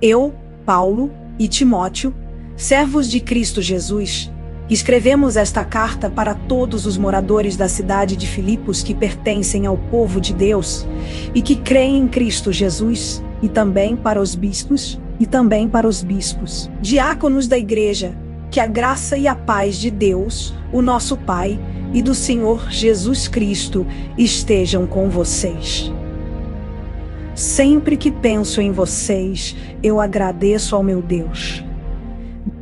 Eu, Paulo e Timóteo, servos de Cristo Jesus, escrevemos esta carta para todos os moradores da cidade de Filipos que pertencem ao povo de Deus e que creem em Cristo Jesus, e também para os bispos, diáconos da igreja. Que a graça e a paz de Deus, o nosso Pai, e do Senhor Jesus Cristo estejam com vocês. Sempre que penso em vocês, eu agradeço ao meu Deus.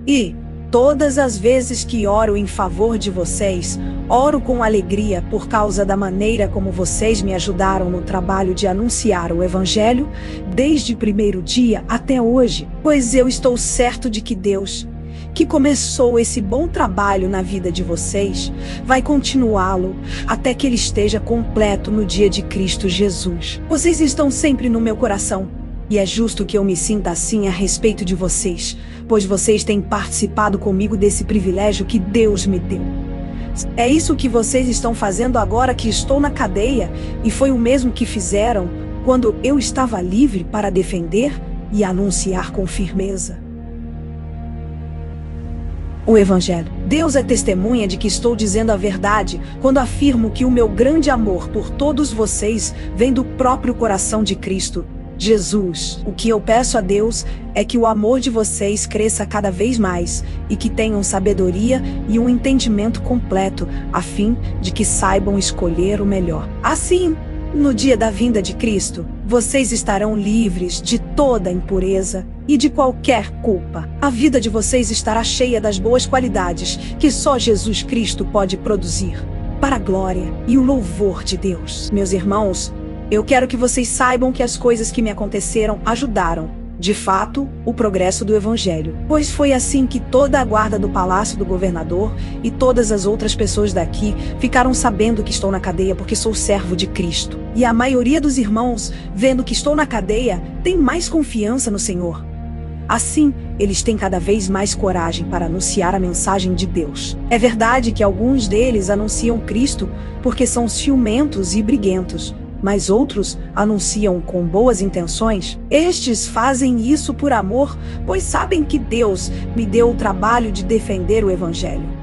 E, todas as vezes que oro em favor de vocês, oro com alegria por causa da maneira como vocês me ajudaram no trabalho de anunciar o Evangelho, desde o primeiro dia até hoje. Pois eu estou certo de que Deus, que começou esse bom trabalho na vida de vocês, vai continuá-lo até que ele esteja completo no dia de Cristo Jesus. Vocês estão sempre no meu coração, e é justo que eu me sinta assim a respeito de vocês, pois vocês têm participado comigo desse privilégio que Deus me deu. É isso que vocês estão fazendo agora que estou na cadeia, e foi o mesmo que fizeram quando eu estava livre para defender e anunciar com firmeza o Evangelho. Deus é testemunha de que estou dizendo a verdade quando afirmo que o meu grande amor por todos vocês vem do próprio coração de Cristo Jesus. O que eu peço a Deus é que o amor de vocês cresça cada vez mais e que tenham sabedoria e um entendimento completo, a fim de que saibam escolher o melhor. Assim, no dia da vinda de Cristo, vocês estarão livres de toda impureza e de qualquer culpa. A vida de vocês estará cheia das boas qualidades que só Jesus Cristo pode produzir, para a glória e o louvor de Deus. Meus irmãos, eu quero que vocês saibam que as coisas que me aconteceram ajudaram, de fato, o progresso do Evangelho. Pois foi assim que toda a guarda do palácio do governador e todas as outras pessoas daqui ficaram sabendo que estou na cadeia porque sou servo de Cristo. E a maioria dos irmãos, vendo que estou na cadeia, tem mais confiança no Senhor. Assim, eles têm cada vez mais coragem para anunciar a mensagem de Deus. É verdade que alguns deles anunciam Cristo porque são ciumentos e briguentos, mas outros anunciam com boas intenções. Estes fazem isso por amor, pois sabem que Deus me deu o trabalho de defender o Evangelho.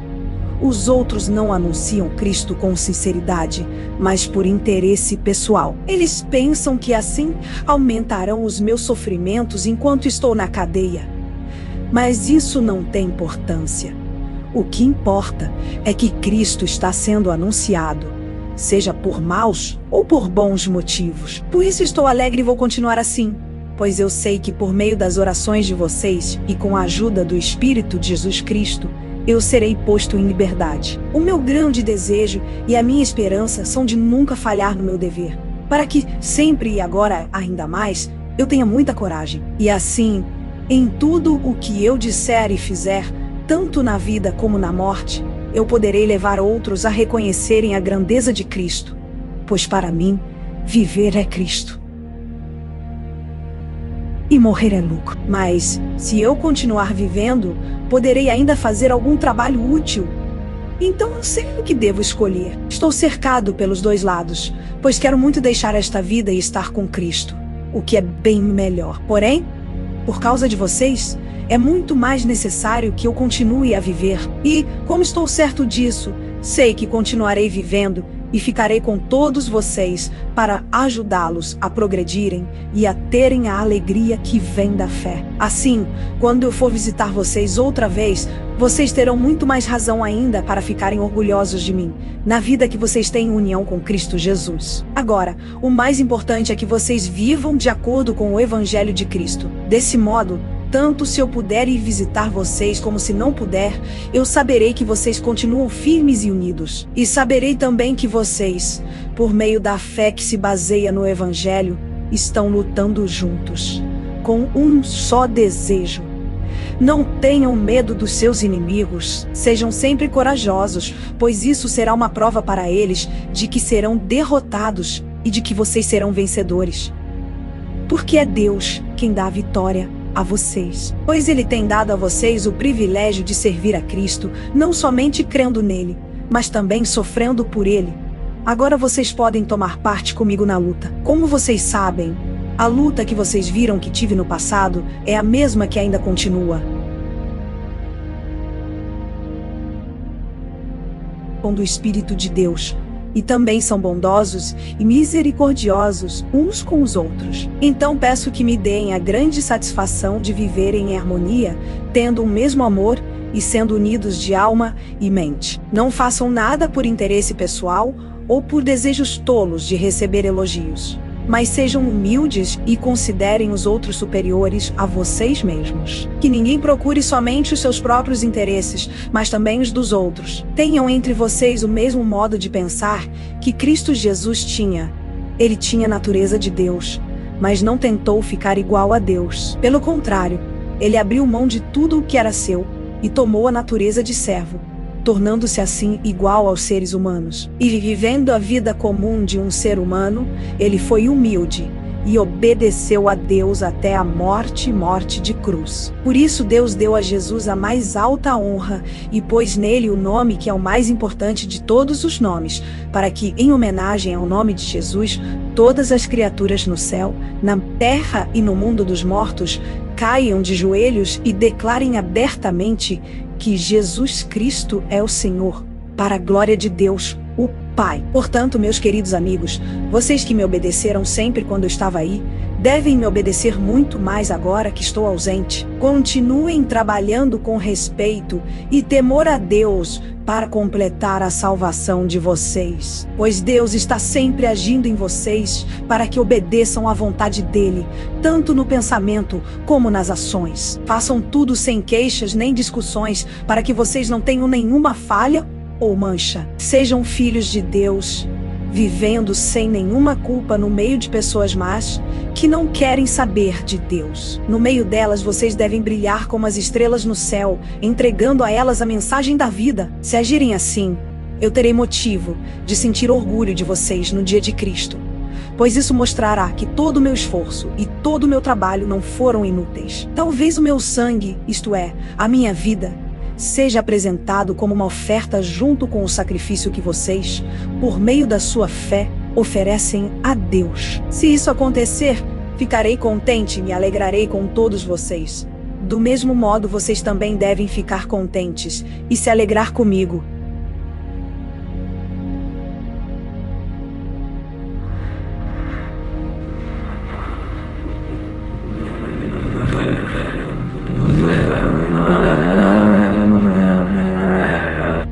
Os outros não anunciam Cristo com sinceridade, mas por interesse pessoal. Eles pensam que assim aumentarão os meus sofrimentos enquanto estou na cadeia. Mas isso não tem importância. O que importa é que Cristo está sendo anunciado, seja por maus ou por bons motivos. Por isso estou alegre e vou continuar assim, pois eu sei que por meio das orações de vocês e com a ajuda do Espírito de Jesus Cristo, eu serei posto em liberdade. O meu grande desejo e a minha esperança são de nunca falhar no meu dever, para que sempre e agora ainda mais, eu tenha muita coragem. E assim, em tudo o que eu disser e fizer, tanto na vida como na morte, eu poderei levar outros a reconhecerem a grandeza de Cristo, pois para mim, viver é Cristo e morrer é lucro. Mas, se eu continuar vivendo, poderei ainda fazer algum trabalho útil. Então não sei o que devo escolher. Estou cercado pelos dois lados, pois quero muito deixar esta vida e estar com Cristo, o que é bem melhor. Porém, por causa de vocês, é muito mais necessário que eu continue a viver. E, como estou certo disso, sei que continuarei vivendo e ficarei com todos vocês para ajudá-los a progredirem e a terem a alegria que vem da fé. Assim, quando eu for visitar vocês outra vez, vocês terão muito mais razão ainda para ficarem orgulhosos de mim, na vida que vocês têm em união com Cristo Jesus. Agora, o mais importante é que vocês vivam de acordo com o Evangelho de Cristo. Desse modo, tanto se eu puder ir visitar vocês como se não puder, eu saberei que vocês continuam firmes e unidos. E saberei também que vocês, por meio da fé que se baseia no Evangelho, estão lutando juntos, com um só desejo. Não tenham medo dos seus inimigos, sejam sempre corajosos, pois isso será uma prova para eles de que serão derrotados e de que vocês serão vencedores. Porque é Deus quem dá a vitória a vocês, pois Ele tem dado a vocês o privilégio de servir a Cristo, não somente crendo nele, mas também sofrendo por Ele. Agora vocês podem tomar parte comigo na luta. Como vocês sabem, A luta que vocês viram que tive no passado é a mesma que ainda continua. Do Espírito de Deus, e também são bondosos e misericordiosos uns com os outros. Então peço que me deem a grande satisfação de viverem em harmonia, tendo o mesmo amor e sendo unidos de alma e mente. Não façam nada por interesse pessoal ou por desejos tolos de receber elogios, mas sejam humildes e considerem os outros superiores a vocês mesmos. Que ninguém procure somente os seus próprios interesses, mas também os dos outros. Tenham entre vocês o mesmo modo de pensar que Cristo Jesus tinha. Ele tinha a natureza de Deus, mas não tentou ficar igual a Deus. Pelo contrário, ele abriu mão de tudo o que era seu e tomou a natureza de servo, tornando-se assim igual aos seres humanos. E vivendo a vida comum de um ser humano, ele foi humilde e obedeceu a Deus até a morte de cruz. Por isso Deus deu a Jesus a mais alta honra e pôs nele o nome que é o mais importante de todos os nomes, para que, em homenagem ao nome de Jesus, todas as criaturas no céu, na terra e no mundo dos mortos caiam de joelhos e declarem abertamente que Jesus Cristo é o Senhor, para a glória de Deus, o Pai. Portanto, meus queridos amigos, vocês que me obedeceram sempre quando eu estava aí, devem me obedecer muito mais agora que estou ausente. Continuem trabalhando com respeito e temor a Deus para completar a salvação de vocês, pois Deus está sempre agindo em vocês para que obedeçam à vontade dele, tanto no pensamento como nas ações. Façam tudo sem queixas nem discussões, para que vocês não tenham nenhuma falha ou mancha. Sejam filhos de Deus, vivendo sem nenhuma culpa no meio de pessoas más, que não querem saber de Deus. No meio delas vocês devem brilhar como as estrelas no céu, entregando a elas a mensagem da vida. Se agirem assim, eu terei motivo de sentir orgulho de vocês no dia de Cristo, pois isso mostrará que todo o meu esforço e todo o meu trabalho não foram inúteis. Talvez o meu sangue, isto é, a minha vida, seja apresentado como uma oferta junto com o sacrifício que vocês, por meio da sua fé, oferecem a Deus. Se isso acontecer, ficarei contente e me alegrarei com todos vocês. Do mesmo modo, vocês também devem ficar contentes e se alegrar comigo.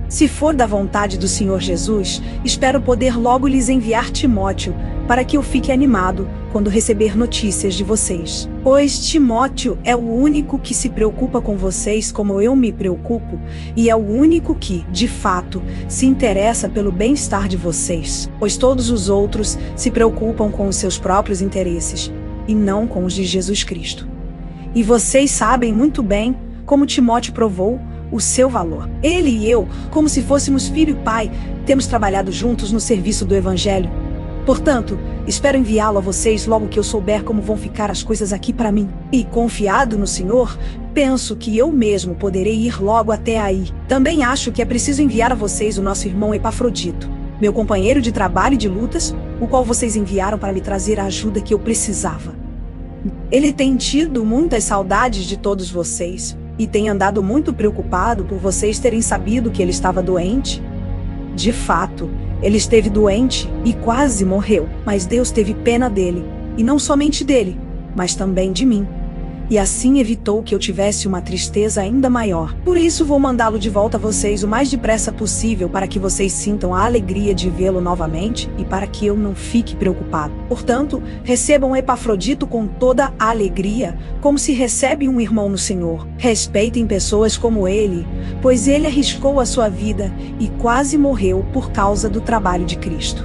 Se for da vontade do Senhor Jesus, espero poder logo lhes enviar Timóteo, para que eu fique animado quando receber notícias de vocês. Pois Timóteo é o único que se preocupa com vocês como eu me preocupo, e é o único que, de fato, se interessa pelo bem-estar de vocês. Pois todos os outros se preocupam com os seus próprios interesses, e não com os de Jesus Cristo. E vocês sabem muito bem como Timóteo provou o seu valor. Ele e eu, como se fôssemos filho e pai, temos trabalhado juntos no serviço do Evangelho. Portanto, espero enviá-lo a vocês logo que eu souber como vão ficar as coisas aqui para mim. E, confiado no Senhor, penso que eu mesmo poderei ir logo até aí. Também acho que é preciso enviar a vocês o nosso irmão Epafrodito, meu companheiro de trabalho e de lutas, o qual vocês enviaram para me trazer a ajuda que eu precisava. Ele tem tido muitas saudades de todos vocês, e tem andado muito preocupado por vocês terem sabido que ele estava doente. De fato, ele esteve doente e quase morreu, mas Deus teve pena dele, e não somente dele, mas também de mim. E assim evitou que eu tivesse uma tristeza ainda maior. Por isso vou mandá-lo de volta a vocês o mais depressa possível, para que vocês sintam a alegria de vê-lo novamente e para que eu não fique preocupado. Portanto, recebam Epafrodito com toda a alegria, como se recebe um irmão no Senhor. Respeitem pessoas como ele, pois ele arriscou a sua vida e quase morreu por causa do trabalho de Cristo.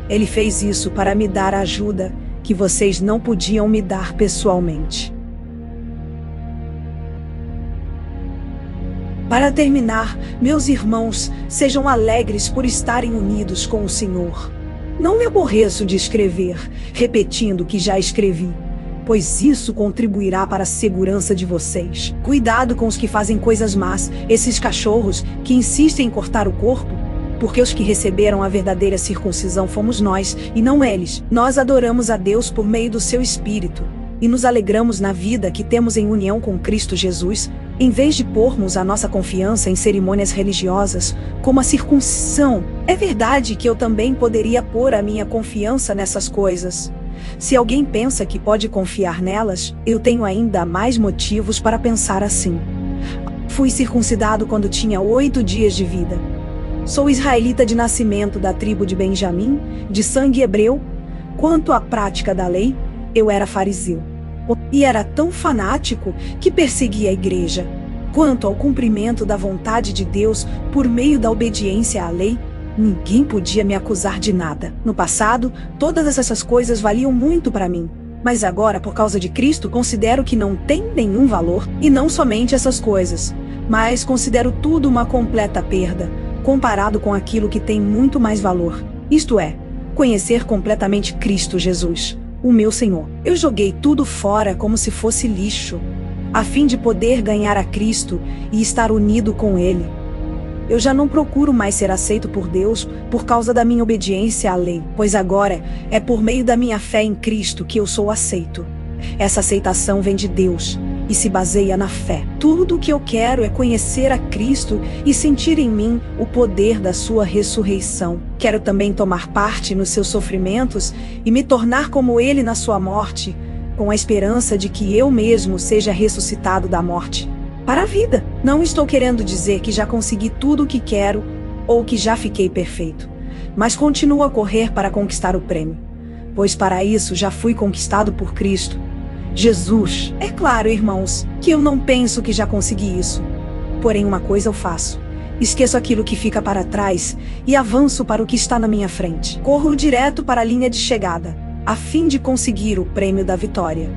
Ele fez isso para me dar a ajuda que vocês não podiam me dar pessoalmente. Para terminar, meus irmãos, sejam alegres por estarem unidos com o Senhor. Não me aborreço de escrever, repetindo o que já escrevi, pois isso contribuirá para a segurança de vocês. Cuidado com os que fazem coisas más, esses cachorros que insistem em cortar o corpo. porque os que receberam a verdadeira circuncisão fomos nós, e não eles. Nós adoramos a Deus por meio do seu Espírito, e nos alegramos na vida que temos em união com Cristo Jesus, em vez de pormos a nossa confiança em cerimônias religiosas, como a circuncisão. É verdade que eu também poderia pôr a minha confiança nessas coisas. Se alguém pensa que pode confiar nelas, eu tenho ainda mais motivos para pensar assim. Fui circuncidado quando tinha 8 dias de vida. Sou israelita de nascimento da tribo de Benjamim, de sangue hebreu. Quanto à prática da lei, eu era fariseu. E era tão fanático que perseguia a igreja. Quanto ao cumprimento da vontade de Deus por meio da obediência à lei, ninguém podia me acusar de nada. No passado, todas essas coisas valiam muito para mim. Mas agora, por causa de Cristo, considero que não tem nenhum valor. E não somente essas coisas, mas considero tudo uma completa perda, comparado com aquilo que tem muito mais valor. Isto é, conhecer completamente Cristo Jesus, o meu Senhor. Eu joguei tudo fora como se fosse lixo, a fim de poder ganhar a Cristo e estar unido com Ele. Eu já não procuro mais ser aceito por Deus por causa da minha obediência à lei, pois agora é por meio da minha fé em Cristo que eu sou aceito. Essa aceitação vem de Deus e se baseia na fé. Tudo o que eu quero é conhecer a Cristo e sentir em mim o poder da sua ressurreição. Quero também tomar parte nos seus sofrimentos e me tornar como Ele na sua morte, com a esperança de que eu mesmo seja ressuscitado da morte para a vida. Não estou querendo dizer que já consegui tudo o que quero ou que já fiquei perfeito, mas continuo a correr para conquistar o prêmio, pois para isso já fui conquistado por Cristo Jesus. É claro, irmãos, que eu não penso que já consegui isso. Porém, uma coisa eu faço: esqueço aquilo que fica para trás e avanço para o que está na minha frente. Corro direto para a linha de chegada, a fim de conseguir o prêmio da vitória.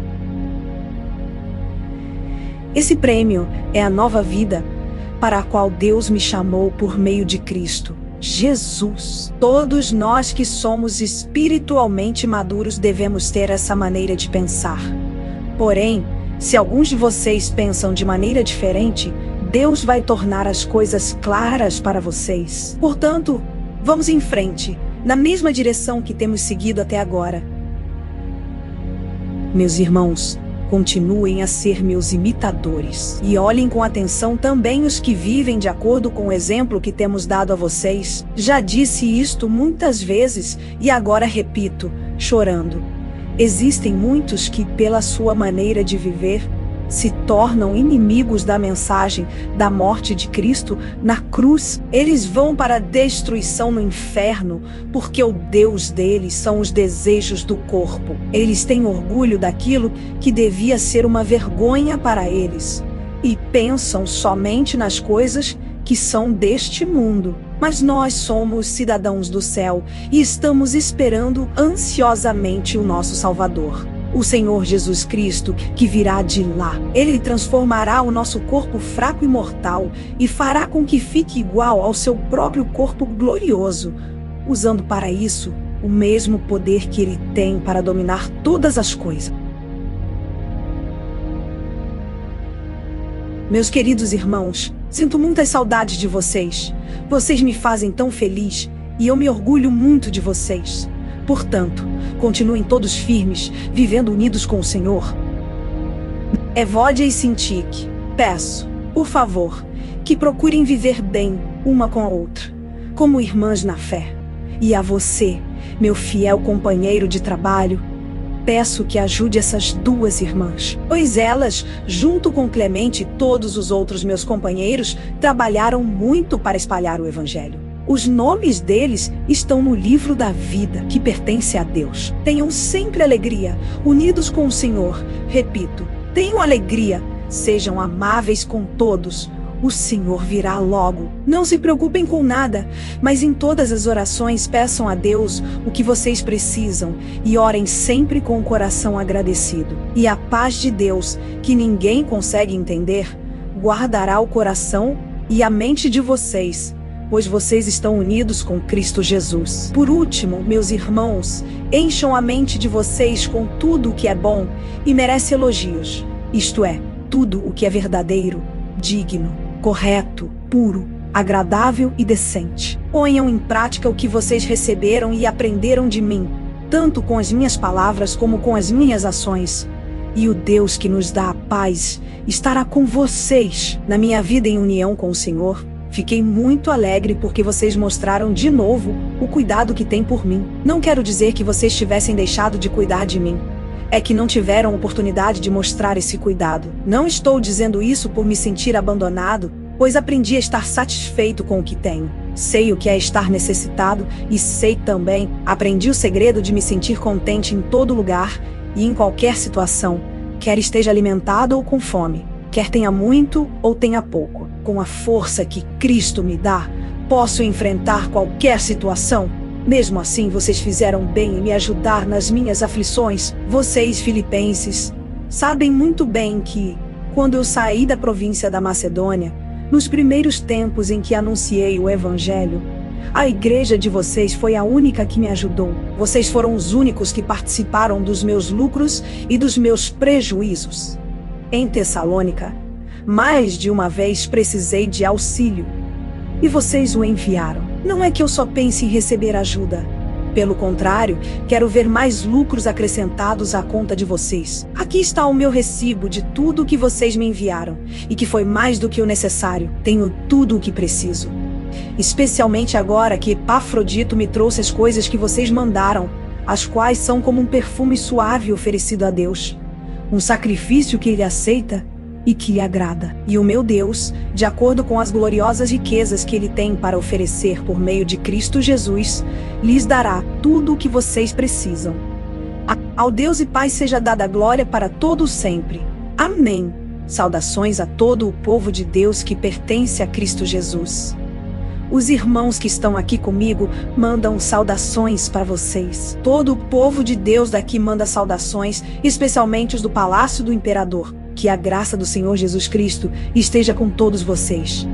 Esse prêmio é a nova vida para a qual Deus me chamou por meio de Cristo Jesus. Todos nós que somos espiritualmente maduros devemos ter essa maneira de pensar. Porém, se alguns de vocês pensam de maneira diferente, Deus vai tornar as coisas claras para vocês. Portanto, vamos em frente, na mesma direção que temos seguido até agora. Meus irmãos, continuem a ser meus imitadores. E olhem com atenção também os que vivem de acordo com o exemplo que temos dado a vocês. Já disse isto muitas vezes e agora repito, chorando. Existem muitos que, pela sua maneira de viver, se tornam inimigos da mensagem da morte de Cristo na cruz. Eles vão para a destruição no inferno, porque o Deus deles são os desejos do corpo. Eles têm orgulho daquilo que devia ser uma vergonha para eles, e pensam somente nas coisas que são deste mundo. Mas nós somos cidadãos do céu e estamos esperando ansiosamente o nosso Salvador, o Senhor Jesus Cristo, que virá de lá. Ele transformará o nosso corpo fraco e mortal e fará com que fique igual ao seu próprio corpo glorioso, usando para isso o mesmo poder que ele tem para dominar todas as coisas. Meus queridos irmãos, sinto muitas saudades de vocês. Vocês me fazem tão feliz e eu me orgulho muito de vocês. Portanto, continuem todos firmes, vivendo unidos com o Senhor. Evódia e Sintique, peço, por favor, que procurem viver bem uma com a outra, como irmãs na fé. E a você, meu fiel companheiro de trabalho, peço que ajude essas duas irmãs, pois elas, junto com Clemente e todos os outros meus companheiros, trabalharam muito para espalhar o Evangelho. Os nomes deles estão no livro da vida, que pertence a Deus. Tenham sempre alegria, unidos com o Senhor. Repito, tenham alegria, sejam amáveis com todos. O Senhor virá logo. Não se preocupem com nada, mas em todas as orações peçam a Deus o que vocês precisam e orem sempre com o coração agradecido. E a paz de Deus, que ninguém consegue entender, guardará o coração e a mente de vocês, pois vocês estão unidos com Cristo Jesus. Por último, meus irmãos, encham a mente de vocês com tudo o que é bom e merece elogios, isto é, tudo o que é verdadeiro, digno, correto, puro, agradável e decente. Ponham em prática o que vocês receberam e aprenderam de mim, tanto com as minhas palavras como com as minhas ações. E o Deus que nos dá a paz estará com vocês. Na minha vida em união com o Senhor, fiquei muito alegre porque vocês mostraram de novo o cuidado que têm por mim. Não quero dizer que vocês tivessem deixado de cuidar de mim. É que não tiveram oportunidade de mostrar esse cuidado. Não estou dizendo isso por me sentir abandonado, pois aprendi a estar satisfeito com o que tenho. Sei o que é estar necessitado e sei também, aprendi o segredo de me sentir contente em todo lugar e em qualquer situação, quer esteja alimentado ou com fome, quer tenha muito ou tenha pouco. Com a força que Cristo me dá, posso enfrentar qualquer situação. Mesmo assim, vocês fizeram bem em me ajudar nas minhas aflições. Vocês, filipenses, sabem muito bem que, quando eu saí da província da Macedônia, nos primeiros tempos em que anunciei o Evangelho, a igreja de vocês foi a única que me ajudou. Vocês foram os únicos que participaram dos meus lucros e dos meus prejuízos. Em Tessalônica, mais de uma vez precisei de auxílio, e vocês o enviaram. Não é que eu só pense em receber ajuda. Pelo contrário, quero ver mais lucros acrescentados à conta de vocês. Aqui está o meu recibo de tudo o que vocês me enviaram, e que foi mais do que o necessário. Tenho tudo o que preciso. Especialmente agora que Epafrodito me trouxe as coisas que vocês mandaram, as quais são como um perfume suave oferecido a Deus, um sacrifício que Ele aceita e que lhe agrada. E o meu Deus, de acordo com as gloriosas riquezas que Ele tem para oferecer por meio de Cristo Jesus, lhes dará tudo o que vocês precisam. Ao Deus e Pai seja dada a glória para todos sempre. Amém. Saudações a todo o povo de Deus que pertence a Cristo Jesus. Os irmãos que estão aqui comigo mandam saudações para vocês. Todo o povo de Deus daqui manda saudações, especialmente os do Palácio do Imperador. Que a graça do Senhor Jesus Cristo esteja com todos vocês.